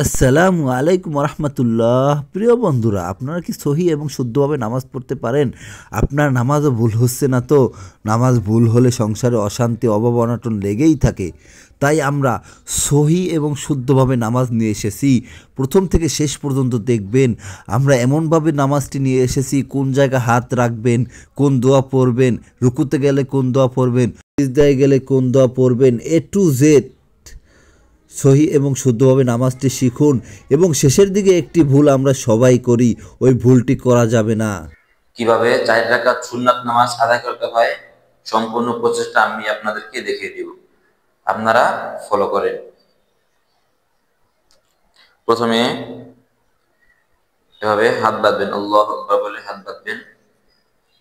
আসসালামু আলাইকুম রহমতুল্লাহ। প্রিয় বন্ধুরা, আপনারা কি সহি এবং শুদ্ধভাবে নামাজ পড়তে পারেন? আপনার নামাজও ভুল হচ্ছে না তো? নামাজ ভুল হলে সংসারে অশান্তি অভাব অনটন লেগেই থাকে। তাই আমরা সহি এবং শুদ্ধভাবে নামাজ নিয়ে এসেছি। প্রথম থেকে শেষ পর্যন্ত দেখবেন আমরা এমনভাবে নামাজটি নিয়ে এসেছি, কোন জায়গায় হাত রাখবেন, কোন দোয়া পড়বেন, রুকুতে গেলে কোন দোয়া পড়বেন, সিজদায় গেলে কোন দোয়া পড়বেন, A to Z সহি এবং শুদ্ধভাবে নামাজটি শিখুন। এবং শেষের দিকে একটি ভুল আমরা সবাই করি, ওই ভুলটি করা যাবে না। কিভাবে 4 রাকাত সুন্নাত নামাজ আদায় করতে হয় সম্পূর্ণ প্রচেষ্টা আমি আপনাদেরকে দেখিয়ে দিব, আপনারা ফলো করেন। প্রথমে এভাবে হাত বাঁধবেন, আল্লাহু আকবার বলে হাত বাঁধবেন।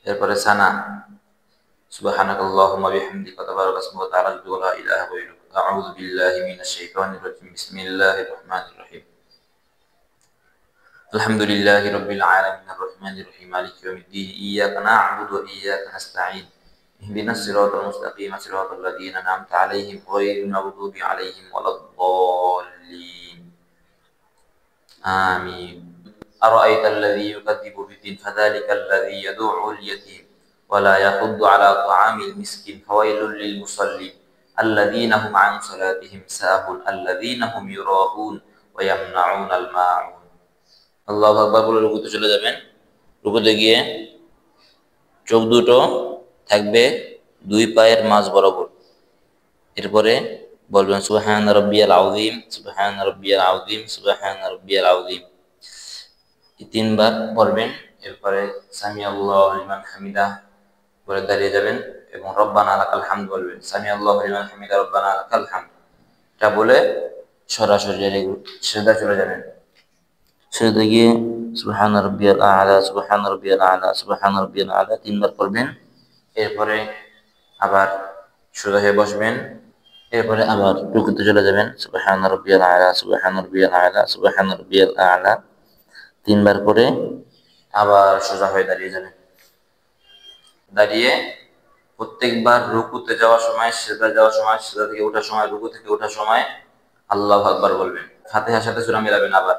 এরপরে সানা, সুবহানাকাল্লাহুম্মা বিহামদিকা তাবারাকা ইসমুকা ওয়া তাআলা জাদ্দুকা ওয়া লা ইলাহা গায়রুক, আউযু বিল্লাহি মিনাশ শাইতানির রাজিম, বিসমিল্লাহির রহমানির রহিম। আলহামদুলিল্লাহি রাব্বিল আলামিন আর রহমানির রহিম মালিকি ইয়াউমিদ্দিন, ইয়্যাকা না'বুদু ওয়া ইয়্যাকা নাস্তাঈন, ইহদিনাস সিরাতাল মুস্তাকিম সিরাতাল লাযীনা আন'আমতা আলাইহিম গায়রিল মাগদুবি আলাইহিম ওয়ালাদ-দাল্লিন। আমিন। আরাআইতাল্লাযী ইউকাযযিবু বিদ্দীন ফাযালিকাল্লাযী ইয়াদু'উল ইয়াতীম ওয়া লা ইয়াহুদ্দু আলা তা'আমিল মিসকিন ফাওয়াইলুল লিল মুসাল্লিন আল্লাযীনা হুম আন সালাতিহিম সাহুন আল্লাযীনা হুম ইউরাউন ওয়া ইয়ামনাউনাল মাউন। আল্লাহু আকবার বলে রুকুতে চলে যাবেন। রুকুতে গিয়ে চোখ দুটো থাকবে দুই পায়ের মাঝ বরাবর। এরপরে বলবেন সুবহান রাব্বিয়াল আযীম, সুবহান রাব্বিয়াল আযীম, সুবহান রাব্বিয়াল আযীম। এই তিনবার পড়বেন। এরপরে সামি আল্লাহু লিমান হামিদা বলে দাঁড়িয়ে যাবেন এবং রব্বানা লাকাল হামদ বলবেন। সামি আল্লাহু লিমান হামিদা রব্বানা লাকাল হামদ এটা বলে সরাসরি সিজদায় চলে যাবেন। সেজদায় গিয়ে সুবহান রাব্বিয়াল আ'লা, সুবহান রাব্বিয়াল আ'লা, সুবহান রাব্বিয়াল আ'লা তিনবার পড়বেন। এরপরে আবার সোজা হয়ে বসবেন। এরপরে আবার রুকুতে চলে যাবেন। সুবহান রাব্বিয়াল আ'লা, সুবহান রাব্বিয়াল আ'লা, সুবহান রাব্বিয়াল আ'লা তিনবার করে আবার সোজা হয়ে দাঁড়িয়ে যাবেন। দাঁড়িয়ে প্রত্যেকবার রুকুতে যাওয়ার সময়, সিজদায় যাওয়ার সময়, সিজদা থেকে ওঠার সময়, রুকু থেকে ওঠার সময় আল্লাহু আকবার বলবেন। ফাতিহার সাথে সূরা মিলাবেন আবার।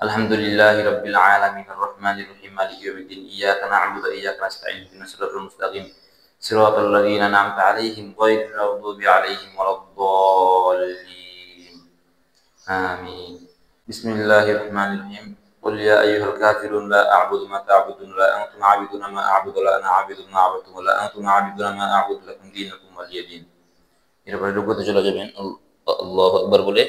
আলহামদুলিল্লাহি রাব্বিল আলামিন আর রহমানির রহিম মালিকি ইয়াউমিদ্দিন, ইয়্যাকা না'বুদু ওয়া ইয়্যাকা নাস্তাঈন, ইহদিনাস সিরাতাল মুস্তাকিম সিরাতাল লাযীনা আন'আমতা আলাইহিম গায়রিল মাগদুবি আলাইহিম ওয়ালাদ-দাল্লিন। আমিন। বিসমিল্লাহির রহমানির রহিম। قل يا أيها الكافرون لا أعبد ما تعبدون ولا أنتم عابدون ما أعبد ولا أنا عابد ما عبدتم ولا أنتم عابدون ما أعبد لكم دينكم ولي دين। এরপরে রুকুতে চলে যাবেন। আল্লাহু আকবার বলে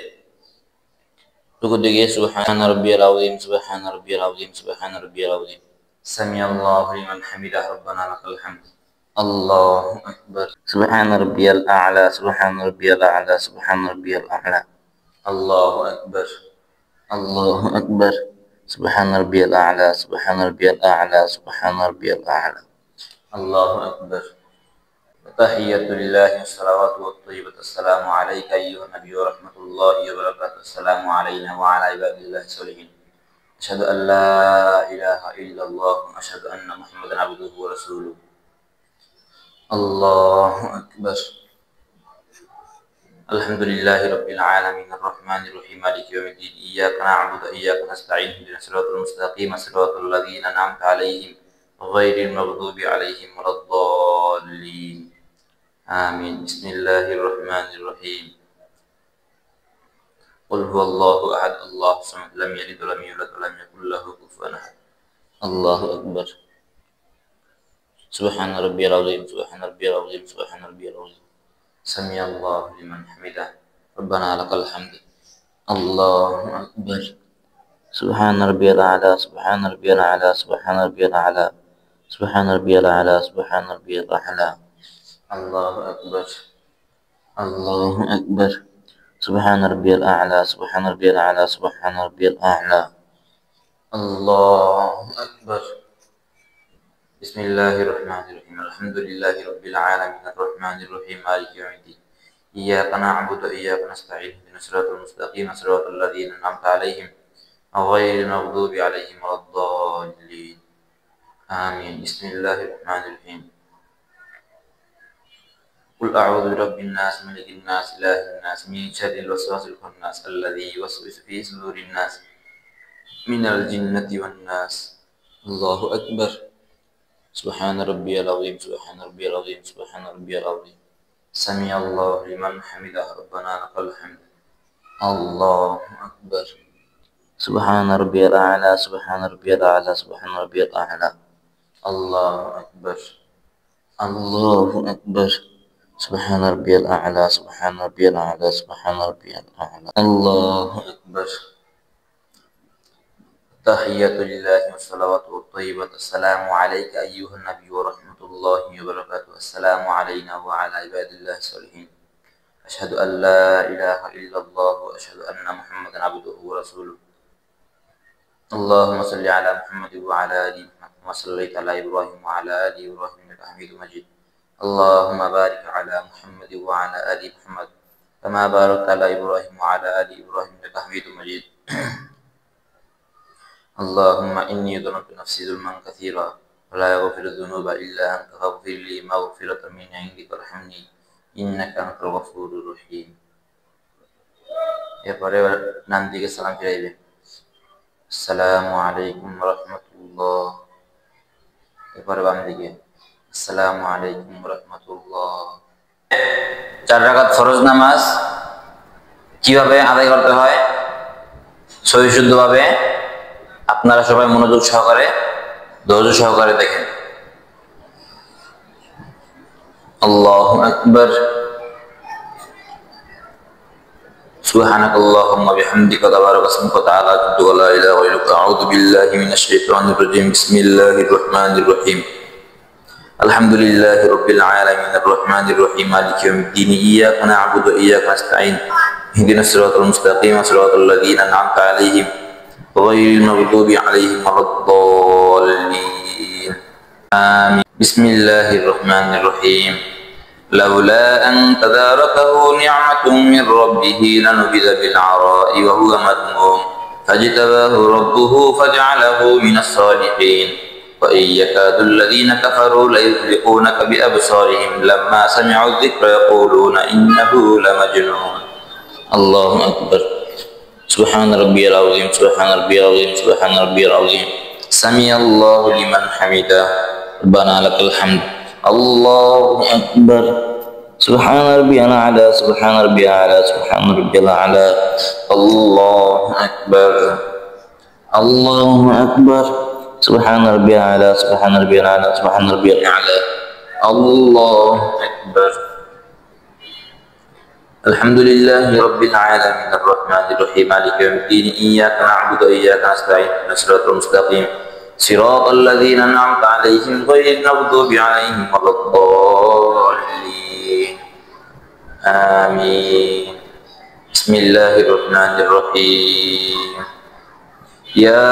রুকুতে গিয়ে সুবহান রাব্বিয়াল আযীম, সুবহান রাব্বিয়াল আযীম, সুবহান রাব্বিয়াল আযীম, সামি আল্লাহু লিমান হামিদাহ রব্বানা লাকাল হামদ, আল্লাহু আকবার, সুবহান রাব্বিয়াল আ'লা, সুবহান রাব্বিয়াল আ'লা, সুবহান রাব্বিয়াল আ'লা, আল্লাহু আকবার, আল্লাহু আকবার, সুবহান রাব্বিয়াল আ'লা, সুবহান রাব্বিয়াল আ'লা, সুবহান রাব্বিয়াল আ'লা, আল্লাহু আকবার। تحية لله الصلوات والطيبة السلام عليك أيها النبي ورحمة الله وبركاته، السلام علينا وعلى عباد الله الصالحين، أشهد أن لا إله إلا الله أشهد أن محمدا عبده ورسوله، الله أكبر، الحمد لله رب العالمين الرحمن الرحيم مالك يوم الدين، إياك نعبد وإياك نستعين، اهدنا الصراط المستقيم صراط الذين أنعمت عليهم غير المغضوب عليهم ولا الضالين. آمين. بسم الله الرحمن الرحيم. قل هو الله أحد الله الصمد لم يلد ولم يولد ولم يكن له كفوا أحد، الله أكبر، سبحان ربي العظيم، سبحان ربي العظيم، سبحان ربي العظيم، سمع الله لمن حمده ربنا لك الحمد، الله أكبر، سبحان ربي الأعلى، سبحان ربي الأعلى، سبحان ربي الأعلى، سبحان ربي الأعلى، سبحان ربي الأعلى، الله أكبر، الله أكبر، سبحان ربي الأعلى، سبحان ربي الأعلى، سبحان ربي الأعلى، الله أكبر. بسم الله الرحمن الرحيم. الحمد لله رب العالمين الرحمن الرحيم مالك يوم الدين، إياك نعبد وإياك نستعين، اهدنا الصراط المستقيم صراط الذين أنعمت عليهم غير المغضوب عليهم ولا الضالين. آمين. بسم الله الرحمن الرحيم. قل أعوذ برب الناس ملك الناس إله الناس من شر الوسواس الخناس الذي يوسوس في صدور الناس من الجنة والناس. الله أكبر. سبحان ربي العظيم سبحان ربي العظيم سبحان ربي العظيم. سمع الله لمن حمده ربنا لك الحمد. الله أكبر. سبحان ربي الأعلى سبحان ربي الأعلى سبحان ربي الأعلى. الله أكبر. الله أكبر. سبحان ربي الأعلى سبحان ربي الأعلى سبحان ربي الأعلى. الله أكبر. تحية لله والصلوات والطيبات. السلام عليك أيها النبي ورحمة الله وبركاته. السلام علينا وعلى عباد الله الصالحين. أشهد أن لا إله إلا الله وأشهد أن محمدا عبده ورسوله. اللهم صل على محمد وعلى آل محمد كما صليت على إبراهيم وعلى آل إبراهيم إنك حميد مجيد. اللهم بارك على محمد وعلى آل محمد كما باركت على إبراهيم وعلى آل إبراهيم إنك حميد مجيد. اللهم إني ظلمت نفسي ظلما كثيرا ولا يغفر الذنوب إلا أنت فاغفر لي مغفرة من عندك وارحمني إنك أنت الغفور الرحيم. এরপরে নাম দিকে সালাম ফিরাইবে। আসসালামু আলাইকুম রহমতুল্লাহ। এরপরে বাম দিকে আসসালামু আলাইকুম রহমতুল্লাহ। 4 রাকাত ফরজ নামাজ কিভাবে আদায় করতে হয় সহি শুদ্ধভাবে আপনারা সবাই মনোযোগ সহকারে ধৈর্য সহকারে দেখেন। আল্লাহু আকবার। سبحانك اللهم وبحمدك تبارك اسمك وتعالى جدك ولا اله غيرك. اعوذ بالله من الشيطان الرجيم. بسم الله الرحمن الرحيم. الحمد لله رب العالمين الرحمن الرحيم مالك يوم الدين. اياك نعبد واياك نستعين اهدنا الصراط المستقيم صراط الذين انعمت عليهم غير المغضوب عليهم ولا الضالين. آمين. بسم الله الرحمن الرحيم. لولا أن تداركه نعمة من ربه لنبذ بالعراء وهو مذموم فاجتباه ربه فجعله من الصالحين. وإن يكاد الذين كفروا ليزلقونك بأبصارهم لما سمعوا الذكر يقولون إنه لمجنون. الله أكبر. سبحان ربي العظيم سبحان ربي العظيم سبحان ربي العظيم. سمع الله لمن حمده ربنا لك الحمد. الله أكبر. سبحان ربي الأعلى سبحان ربي الأعلى سبحان ربي الأعلى. الله أكبر. الله أكبر. سبحان ربي الأعلى سبحان ربي الأعلى سبحان ربي الأعلى. الله أكبر. الحمد لله رب العالمين الرحمن الرحيم مالك يوم الدين. إياك نعبد وإياك نستعين اهدنا الصراط المستقيم صراط الذين أنعمت عليهم غير المغضوب عليهم ولا الضالين. آمين. بسم الله الرحمن الرحيم. يا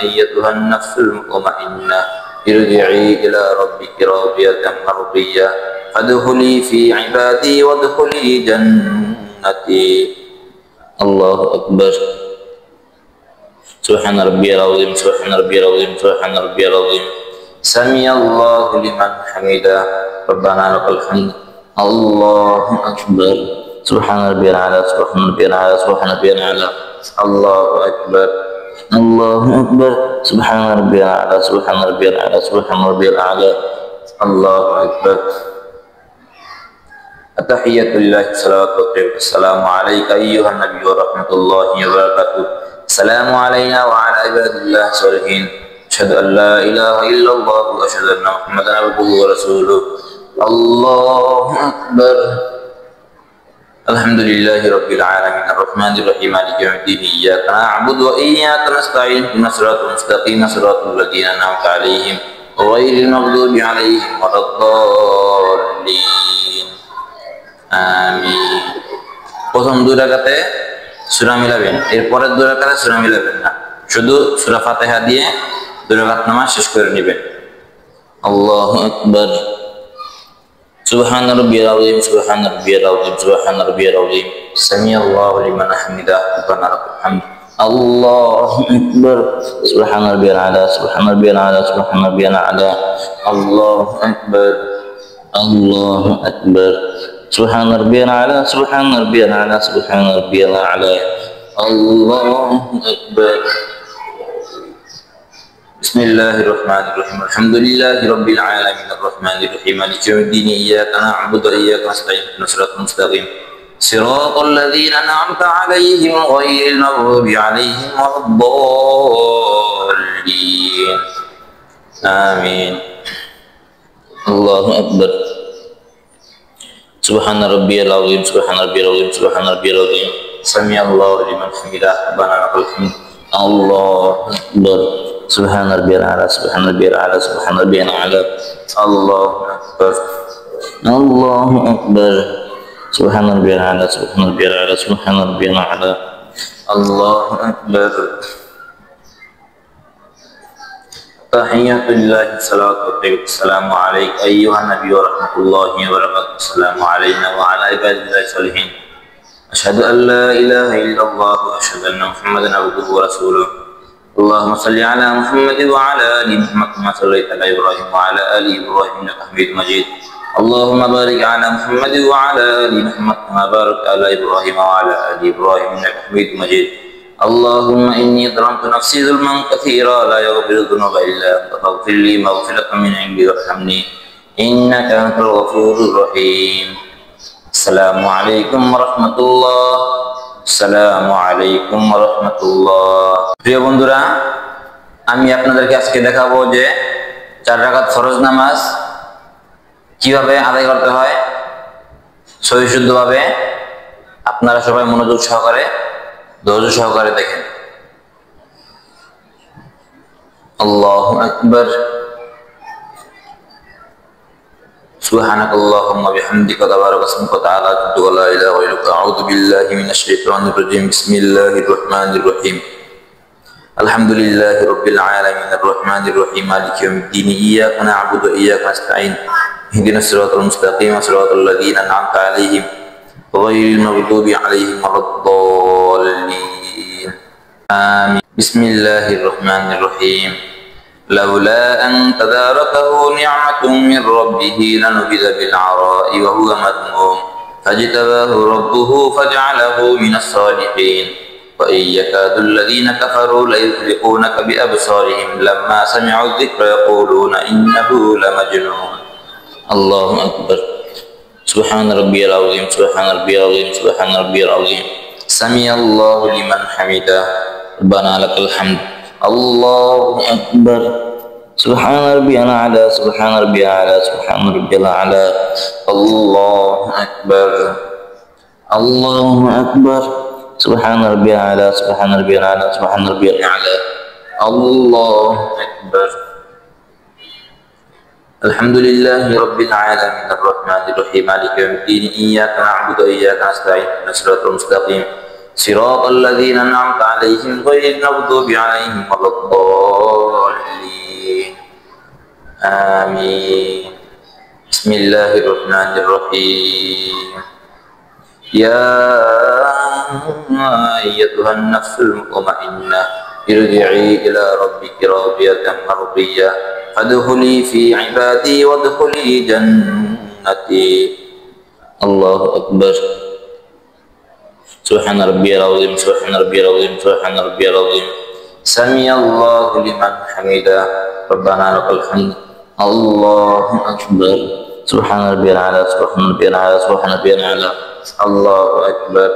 أيتها النفس المطمئنة ارجعي إلى ربك راضية مرضية فادخلي في عبادي وادخلي جنتي. الله أكبر. سبحان ربي العظيم سبحان ربي العظيم سبحان ربي العظيم. سمع الله لمن حمده ربنا لك الحمد. الله أكبر. سبحان ربي الأعلى سبحان ربي الأعلى سبحان ربي الأعلى. الله أكبر. الله أكبر. سبحان ربي الأعلى سبحان ربي الأعلى سبحان ربي الأعلى. الله أكبر. التحية لله الصلاة والطيب. السلام عليك أيها النبي ورحمة الله وبركاته. السلام علينا وعلى عباد الله الصالحين. أشهد أن لا إله إلا الله وأشهد أن محمدا عبده ورسوله. الله أكبر. الحمد لله رب العالمين الرحمن الرحيم مالك يوم الدين. إياك نعبد وإياك نستعين اهدنا الصراط المستقيم صراط الذين أنعمت عليهم غير المغضوب عليهم ولا الضالين. آمين. প্রথম 2 রাকাতে সূরা মিলাবেন, এরপরের 2 রাকাতে সূরা মিলাবেন না, শুধু সূরা ফাতিহা দিয়ে 2 রাকাত নামাজ শেষ করে নেবেন। আল্লাহু আকবার। سبحان ربي العظيم سبحان ربي العظيم سبحان ربي العظيم. سمع الله لمن حمده ربنا لك الحمد. الله أكبر. سبحان ربي الأعلى سبحان ربي الأعلى سبحان ربي الأعلى. الله أكبر. الله أكبر. سبحان ربي الأعلى سبحان ربي الأعلى سبحان ربي الأعلى. الله أكبر. بسم الله الرحمن الرحيم. الحمد لله رب العالمين الرحمن الرحيم مالك يوم الدين. إياك نعبد وإياك نستعين اهدنا الصراط المستقيم صراط الذين أنعمت عليهم غير المغضوب عليهم ولا الضالين. آمين. الله أكبر. سبحان ربي العظيم سبحان ربي العظيم سبحان ربي العظيم. سمع الله لمن حمده ربنا لك الحمد. الله أكبر. سبحان ربي الأعلى سبحان ربي الأعلى سبحان ربي الأعلى. الله أكبر. الله أكبر. سبحان ربي الأعلى سبحان ربي الأعلى سبحان ربي الأعلى. الله أكبر. تحية لله الصلاة والسلام عليك أيها النبي ورحمة الله وبركاته. السلام علينا وعلى عباد الله الصالحين. أشهد أن لا إله إلا الله وأشهد أن محمدا عبده ورسوله. اللهم صل على محمد وعلى آل محمد كما صليت على إبراهيم وعلى آل إبراهيم إنك حميد مجيد. اللهم بارك على محمد وعلى آل محمد كما باركت على إبراهيم وعلى آل إبراهيم إنك حميد مجيد. اللهم إني ظلمت نفسي ظلما كثيرا لا يغفر الذنوب إلا أنت فاغفر لي مغفرة من عندك وارحمني إنك أنت الغفور الرحيم. السلام عليكم ورحمة الله. السلام عليكم ورحمة الله. প্রিয় বন্ধুরা, আমি আপনাদেরকে আজকে দেখাবো যে 4 রাকাত ফরজ নামাজ কিভাবে আদায় করতে হয় সহি শুদ্ধভাবে। আপনারা সবাই মনোযোগ সহকারে ধৈর্য সহকারে দেখেন। আল্লাহু আকবার। সুবহানাকাল্লাহুম্মা বিহামদিকা তাবারাকা ইসমুকা তাআলা জাদ্দুকা ওয়া লা ইলাহা ইল্লা আউযু বিল্লাহি মিনাশ শাইতানির রাজীম। বিসমিল্লাহির রহমানির রহিম। আলহামদুলিল্লাহি রাব্বিল আলামিন আর রহমানির রহিম মালিকি ইয়াউমিদ্দিন। ইয়্যাকা না'বুদু ওয়া ইয়্যাকা নাস্তাঈন ইহদিনাস সিরাতাল মুস্তাকিম সিরাতাল লাযীনা আন'আমতা আলাইহিম غير المغضوب عليهم ولا الضالين. آمين. بسم الله الرحمن الرحيم. لولا أن تداركه نعمة من ربه لنبذ بالعراء وهو مذموم فاجتباه ربه فجعله من الصالحين. وإن يكاد الذين كفروا ليزلقونك بأبصارهم لما سمعوا الذكر يقولون إنه لمجنون. الله أكبر. سبحان ربي العظيم سبحان ربي العظيم سبحان ربي العظيم. سمع الله لمن حمده ربنا لك الحمد. الله أكبر. سبحان ربي الأعلى سبحان ربي الأعلى سبحان ربي الأعلى. الله أكبر. الله أكبر. سبحان ربي الأعلى سبحان ربي الأعلى سبحان ربي الأعلى. الله أكبر. الحمد لله رب العالمين الرحمن الرحيم مالك يوم الدين. إياك نعبد وإياك نستعين اهدنا الصراط المستقيم صراط الذين أنعمت عليهم غير المغضوب عليهم ولا الضالين. آمين. بسم الله الرحمن الرحيم. يا أيتها النفس المطمئنة ارجعي إلى ربك راضية مرضية فادخلي في عبادي وادخلي جنتي. الله أكبر. سبحان ربي العظيم سبحان ربي العظيم سبحان ربي العظيم. سمع الله لمن حمده ربنا لك الحمد. الله أكبر. سبحان ربي الأعلى سبحان ربي الأعلى سبحان ربي الأعلى. الله أكبر.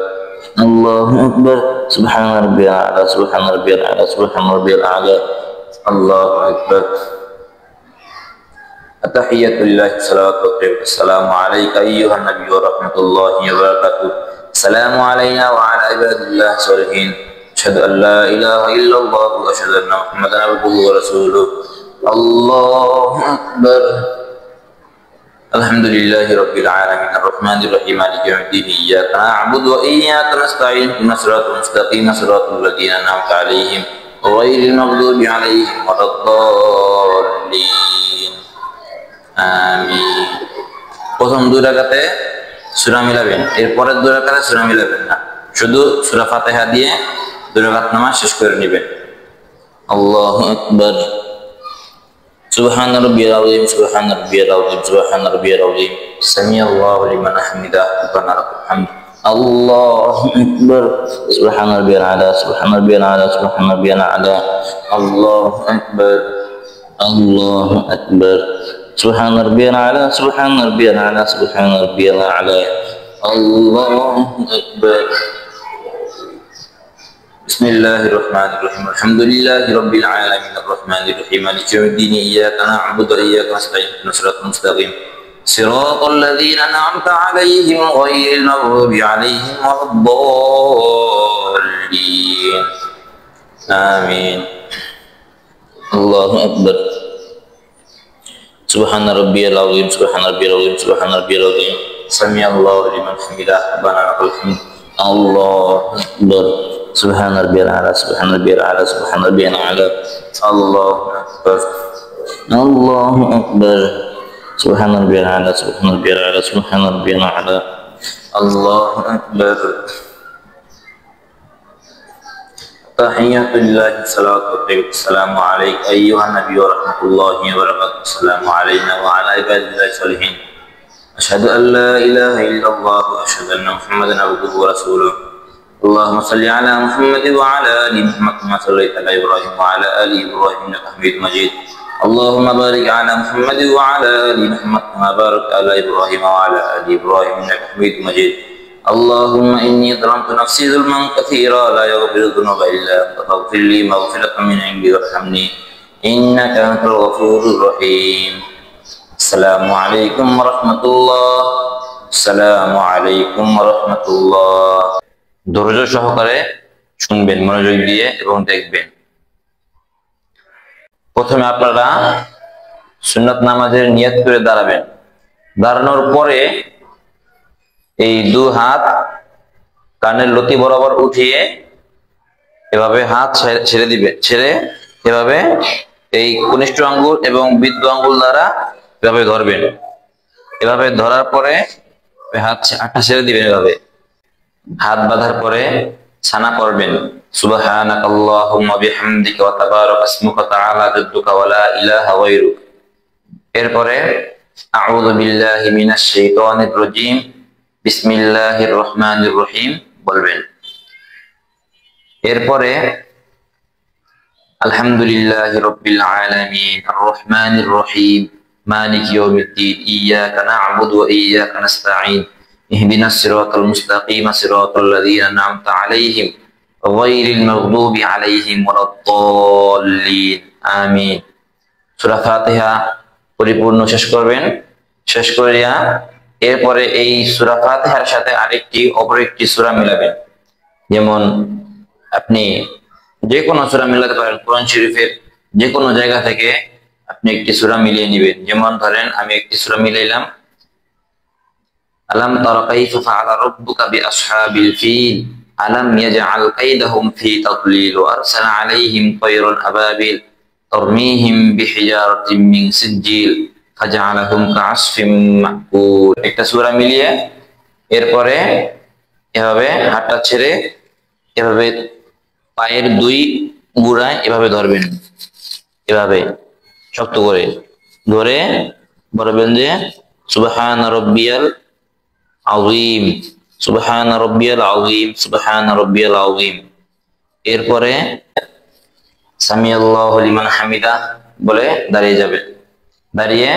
الله أكبر. سبحان ربي الأعلى سبحان ربي الأعلى سبحان ربي الأعلى. الله أكبر. التحية لله الصلاة والسلام عليك أيها النبي ورحمة الله وبركاته. السلام علينا وعلى عباد الله الصالحين. أشهد أن لا إله إلا الله وأشهد أن محمدا عبده ورسوله. الله أكبر. الحمد لله رب العالمين الرحمن الرحيم مالك يوم الدين. إياك نعبد وإياك نستعين اهدنا الصراط المستقيم صراط الذين أنعمت عليهم غير المغضوب عليهم ولا الضالين. آمين. প্রথম 2 রাকাতে সূরা মিলাবেন, এরপরের 2 রাকাতে সূরা মিলাবেন না, শুধু সূরা ফাতিহা দিয়ে 2 রাকাত নামাজ শেষ করে নেবেন। আল্লাহু আকবার। سبحان ربي العظيم سبحان ربي العظيم سبحان ربي العظيم سمع الله لمن حمده ربنا لك الحمد الله أكبر سبحان ربي الأعلى سبحان ربي الأعلى سبحان ربي الأعلى الله أكبر الله أكبر سبحان ربي الأعلى سبحان ربي الأعلى سبحان ربي الأعلى الله أكبر بسم الله الرحمن الرحيم الحمد لله رب العالمين الرحمن الرحيم مالك يوم الدين إياك نعبد وإياك نستعين اهدنا الصراط المستقيم صراط الذين أنعمت عليهم غير المغضوب عليهم ولا الضالين آمين الله أكبر سبحان ربي العظيم سبحان ربي العظيم سبحان ربي العظيم سمع الله لمن حمده ربنا لك الحمد الله أكبر سبحان ربي الأعلى سبحان ربي الأعلى سبحان ربي الأعلى الله أكبر الله أكبر سبحان ربي الأعلى سبحان ربي الأعلى سبحان ربي الأعلى الله أكبر تحية لله الصلاة والسلام السلام عليك أيها النبي ورحمة الله وبركاته السلام علينا وعلى عباد الله الصالحين أشهد أن لا إله إلا الله وأشهد أن محمدا عبده ورسوله اللهم صل على محمد وعلى آل محمد كما صليت على إبراهيم وعلى آل إبراهيم إنك حميد مجيد اللهم بارك على محمد وعلى آل محمد كما باركت على إبراهيم وعلى آل إبراهيم إنك حميد مجيد اللهم إني ظلمت نفسي ظلما كثيرا لا يغفر الذنوب إلا أنت فاغفر لي مغفرة من عندك وارحمني إنك أنت الغفور الرحيم السلام عليكم ورحمة الله السلام عليكم ورحمة الله ধৈর্য সহকারে শুনবেন মনোযোগ দিয়ে এবং দেখবেন প্রথমে আপনারা সুন্নাত নামাজের নিয়ত করে দাঁড়াবেন দাঁড়ানোর পরে এই দুই হাত কানের লতি বরাবর উঠিয়ে এভাবে হাত ছেড়ে দিবেন ছেড়ে এভাবে এই কনিষ্ঠ আঙ্গুল এবং বৃদ্ধ আঙ্গুল দ্বারা এভাবে ধরবেন এভাবে ধরার পরে হাতটা ছেড়ে দিবেন এভাবে হাত বাঁধার পরে ছানা পড়বেন সুবহানাকাল্লাহুম্মা বিহামদিকা ওয়া তাবারাকা ইসমুকা তাআলা জাদ্দুকা ওয়া লা ইলাহা গায়রুক এরপরে আউযু বিল্লাহি মিনাশ শাইতানির রাজীম বিসমিল্লাহির রহমানির রহিম বলবেন এরপরে আলহামদুলিল্লাহি রাব্বিল আলামিন আর রহমানির রহিম মালিকি ইয়াউমিদ্দিন ইয়্যাকা না'বুদু ওয়া ইয়্যাকা নাস্তাঈন اهدنا الصراط المستقيم صراط الذين أنعمت عليهم غير المغضوب عليهم ولا الضالين آمين সূরা ফাতিহা পরিপূর্ণ শেষ করবেন শেষ করিয়া এরপরে এই সূরা ফাতিহার সাথে অপর একটি সূরা মিলাবেন যেমন আপনি যে কোনো সূরা মিলাতে পারেন কোরআন শরীফের যে কোনো জায়গা থেকে আপনি একটি সূরা মিলিয়ে নেবেন যেমন ধরেন আমি একটি সূরা মিলাইলাম ألم تر كيف فعل ربك بأصحاب الفيل ألم يجعل كيدهم في تضليل وأرسل عليهم طيرا أبابيل ترميهم بحجارة من سجيل فجعلهم كعصف مأكول একটা সূরা মিলিয়ে এরপরে এভাবে হাতটা ছেড়ে এভাবে পায়ের দুই গুড়ায় এভাবে ধরবেন এভাবে শক্ত করে ধরে বলবেন যে সুবহান রাব্বিয়াল আযীম সুবহান রাব্বিয়াল আযীম সুবহান রাব্বিয়াল আযীম এরপরে সামিআল্লাহু লিমান হামিদা বলে দাঁড়িয়ে যাবেন দাঁড়িয়ে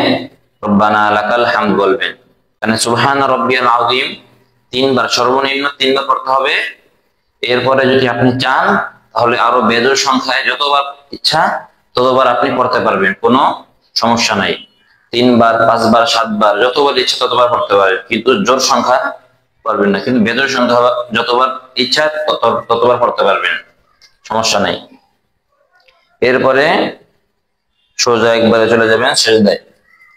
রব্বানা লাকাল হামদ বলবেন মানে সুবহান রাব্বিয়াল আযীম তিনবার সর্বনিম্ন তিনবার পড়তে হবে এরপরে যদি আপনি চান তাহলে আরো বেজোড় সংখ্যায় যতবার ইচ্ছা ততবার আপনি পড়তে পারবেন কোনো সমস্যা নাই তিনবার পাঁচবার সাতবার যতবার ইচ্ছা ততবার পড়তে পারেন কিন্তু জোর সংখ্যা পারবেন না কিন্তু বেজোড় সংখ্যা যতবার ইচ্ছা ততবার পড়তে পারবেন সমস্যা নাই এরপরে সোজা একবারে চলে যাবেন সিজদায়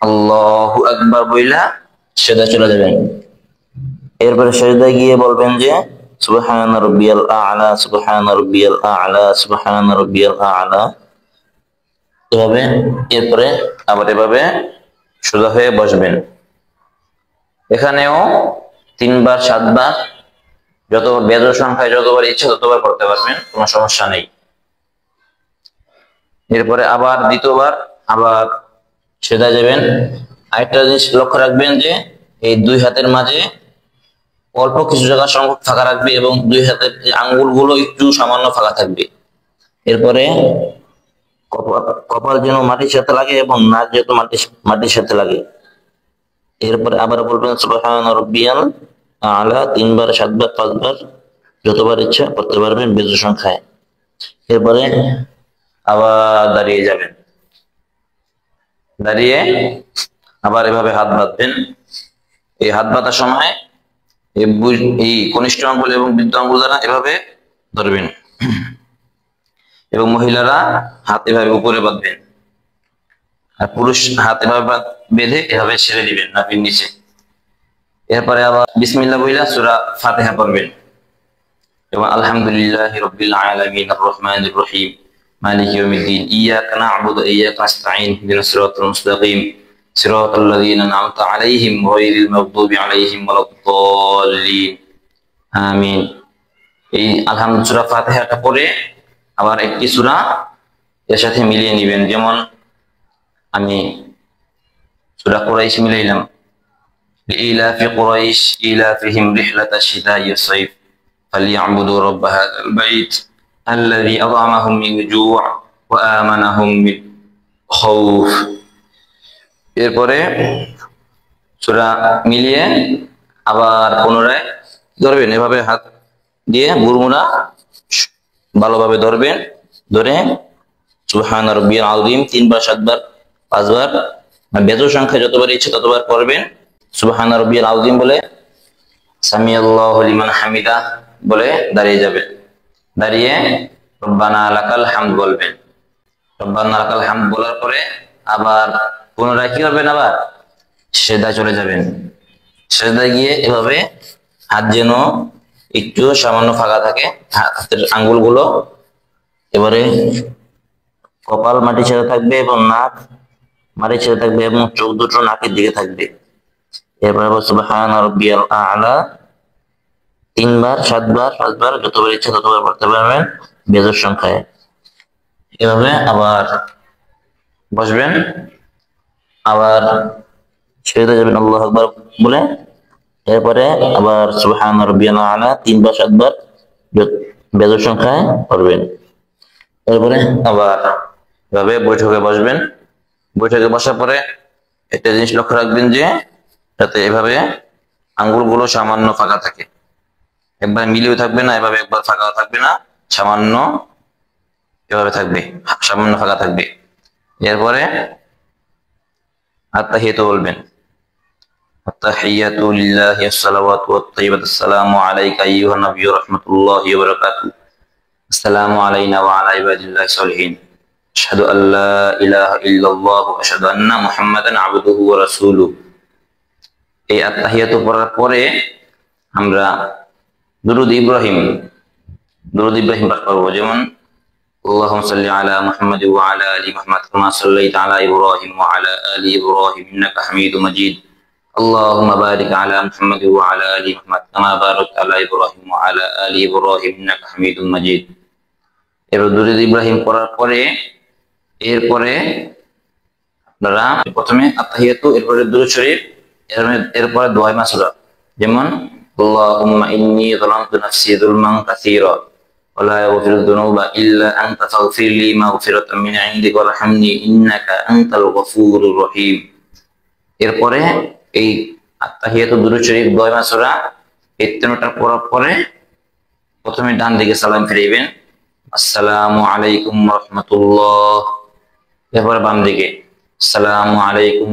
আল্লাহু আকবার বইলা সিজদায় চলে যাবেন এরপরে সিজদায় গিয়ে বলবেন যে সুবহান রাব্বিয়াল আ'লা সুবহান রাব্বিয়াল আ'লা সুবহান রাব্বিয়াল আ'লা এভাবে এরপরে আবার এভাবে সোজা হয়ে বসবেন এখানেও তিনবার সাতবার যত বেজোড় সংখ্যায় যতবার ইচ্ছা ততবার পড়তে পারবেন কোনো সমস্যা নেই এরপরে আবার দ্বিতীয়বার আবার সেজদায় যাবেন। আরেকটা জিনিস লক্ষ্য রাখবেন যে এই দুই হাতের মাঝে অল্প কিছু জায়গা সম্ভব ফাঁকা রাখবে এবং দুই হাতের আঙ্গুলগুলো একটু সামান্য ফাঁকা থাকবে। এরপরে কপাল যেন মাটির সাথে লাগে এবং নাক যেন মাটির সাথে লাগে। এরপরে আবার বলবেন সুবহান রাব্বিয়াল আলা 3 বার 7 বার 5 বার যতবার ইচ্ছা করতে পারবেন বেজু সংখ্যায়। এরপরে আবার দাঁড়িয়ে যাবেন, দাঁড়িয়ে আবার এভাবে হাত বাঁধবেন। এই হাত বাঁধার সময় এই কনিষ্ঠ আঙ্গুল এবং বৃদ্ধ আঙ্গুল দ্বারা এভাবে ধরবেন এবং মহিলারা হাত এভাবে উপরে বাঁধবেন আর পুরুষ হাত এভাবে বেঁধে এভাবে ছেড়ে দিবেন নাভির নিচে। এরপরে আবার বিসমিল্লাহ বইলা সূরা ফাতিহা পড়বেন এবং আলহামদুলিল্লাহি রাব্বিল আলামিন আর রহমানির রহিম মালিকি ইয়াউমিদ্দিন ইয়াকা না'বুদু ওয়া ইয়াকা নাস্তাঈন ইহদিনাস সিরাতাল মুস্তাকিম সিরাতাল লাযীনা আন'আমতা আলাইহিম গায়রিল মাগদুবি আলাইহিম ওয়ালাদ-দাল্লিন আমিন। এই আলহামদুলিল্লাহ সূরা ফাতিহাটা পড়ে আবার একটি সূরা এর সাথে মিলিয়ে নেবেন। যেমন আমি সূরা কুরাইশ মিলাইলাম, লিইলাফি কুরাইশ ইলাফিহিম রিহলাতাশ শিতা'i ওয়াস-সাইফ ফালইয়াবুদু রাব্ব হাযাল বাইত আল্লাযী আত'আমাহুম মিন জু' ওয়া আমানাহুম মিন খাউফ। এরপরে সূরা মিলিয়ে আবার পুনরায় ধরবেন, এভাবে হাত দিয়ে বুরমুনা ভালোভাবে ধরবেন, ধরে সুবহান রাব্বিয়াল আযীম 3 বার 7 বার 5 বার বেজোড় সংখ্যা যতবার ইচ্ছে ততবার পড়বেন। সুবহান রাব্বিয়াল আযীম বলে সামিআল্লাহু লিমান হামিদা বলে দাঁড়িয়ে যাবেন। দাঁড়িয়ে রব্বানা লাকাল হামদ বলবেন। রব্বানা লাকাল হামদ বলার পরে আবার পুনরায় কি করবেন, আবার সিজদায় চলে যাবেন। সিজদায় গিয়ে এভাবে হাত যেন একটু সামান্য ফাঁকা থাকে, হাতের আঙ্গুলগুলো এবারে কপাল মাটির সাথে থাকবে এবং নাক মাটির সাথে থাকবে এবং চোখ দুটো নাকের দিকে থাকবে। এরপরে সুবহান রাব্বিয়াল আ'লা 3 বার 7 বার 5 বার যতবার ইচ্ছা ততবার পড়তে পারবেন বেজোড় সংখ্যায়। এভাবে আবার বসবেন, আবার সিজদায় যাবেন আল্লাহু আকবার বলে। এরপরে আবার সুবহান রাব্বিয়াল আ'লা 3 বার 7 বার বেজোড় সংখ্যায় পড়বেন। এরপরে আবার এভাবে বৈঠকে বসবেন। বৈঠকে বসার পরে একটা জিনিস লক্ষ্য রাখবেন যে যাতে এভাবে আঙ্গুলগুলো সামান্য ফাঁকা থাকে, একবার মিলিয়েও থাকবে না, এভাবে একবার ফাঁকা থাকবে না, সামান্য এভাবে থাকবে, সামান্য ফাঁকা থাকবে। এরপরে আত্তাহিয়াতু বলবেন, আত্তাহিয়াতু লিল্লাহি ওয়াস-সালাওয়াতু ওয়াত-তাইয়্যিবাতু আসসালামু আলাইকা আইয়ুহান নাবিয়্যু রাহমাতুল্লাহি ওয়া বারাকাতুহু আসসালামু আলাইনা ওয়া আলা ইবাদিল্লাহিস সালিহিন আশহাদু আল্লা ইলাহা ইল্লাল্লাহু ওয়া আশহাদু আন্না মুহাম্মাদান আবদুহু ওয়া রাসূলুহু। এই আত্তাহিয়াতু পড়ার পরে আমরা দুরূদ ইব্রাহিম পাঠ করব। যেমন আল্লাহুম্মা সাল্লি আলা মুহাম্মাদ ওয়া আলা আলি মুহাম্মাদ কামা সাল্লাইতা আলা ইব্রাহিম ওয়া আলা আলি ইব্রাহিম ইন্নাকা হামিদুম মাজিদ। আল্লাহুম্মা বারিক আলা মুহাম্মাদ ওয়া আলা আলি মুহাম্মাদ কামা বারাকতা আলা ইব্রাহিম ওয়া আলা আলি ইব্রাহিম ইন্নাকা হামিদুম মাজিদ। এরপর দুরূদ ইব্রাহিম পড়ার পরে এরপরে আপনারা প্রথমে আত্তাহিয়াতু, এরপরে দুরূদ শরীফ, এরপরে দোয়া মাসুরা। যেমন আল্লাহুম্মা ইন্নী যালামতু নাফসি যুলমান কাসীরা ওয়া লা ইয়াগফিরুয যুনুবা ইল্লা আনতা ফাগফির লি মাগফিরাতাম মিন ইনদিকা ওয়ারহামনি ইন্নাকা আনতাল গফুরুর রহিম। এরপরে এই আত্তাহিয়াতু, দুরূদ শরীফ, দোয়া মাসুরা এই তিনটা পড়ার পরে প্রথমে ডান দিকে সালাম ফিরাইবেন, আসসালামু আলাইকুম ওয়া রাহমাতুল্লাহ। এরপরে বাম দিকে আসসালামু আলাইকুম